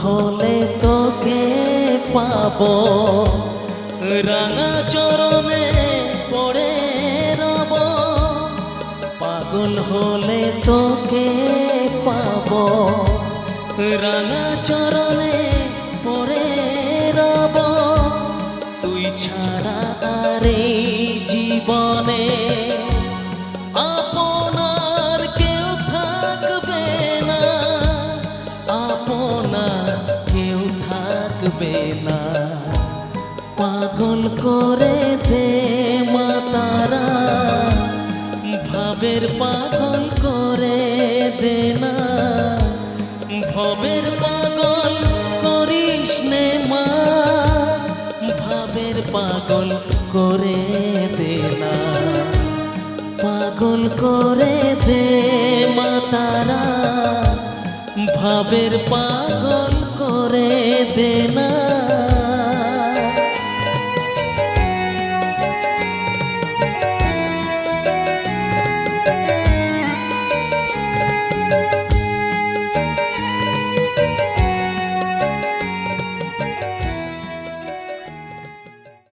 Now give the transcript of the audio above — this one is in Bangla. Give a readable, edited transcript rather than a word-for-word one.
হলে তোকে পাবো, রাঙা চরণে পড়ে রব। পাগল হলে তোকে পাবো, রাঙা চরণে পড়ে রব। তুই ছাড়া আর এই জীবনে আপনার কেউ থাকবে না, আপনার কেউ থাকবে না। পাগল করে দে মা তারা, ভাবের পাগল করে দে না। ভবের পাগল করিস নে মা, ভাবের পাগল করে দে না। পাগল করে দে মা তারা, ভাবের পাগল করে দে না।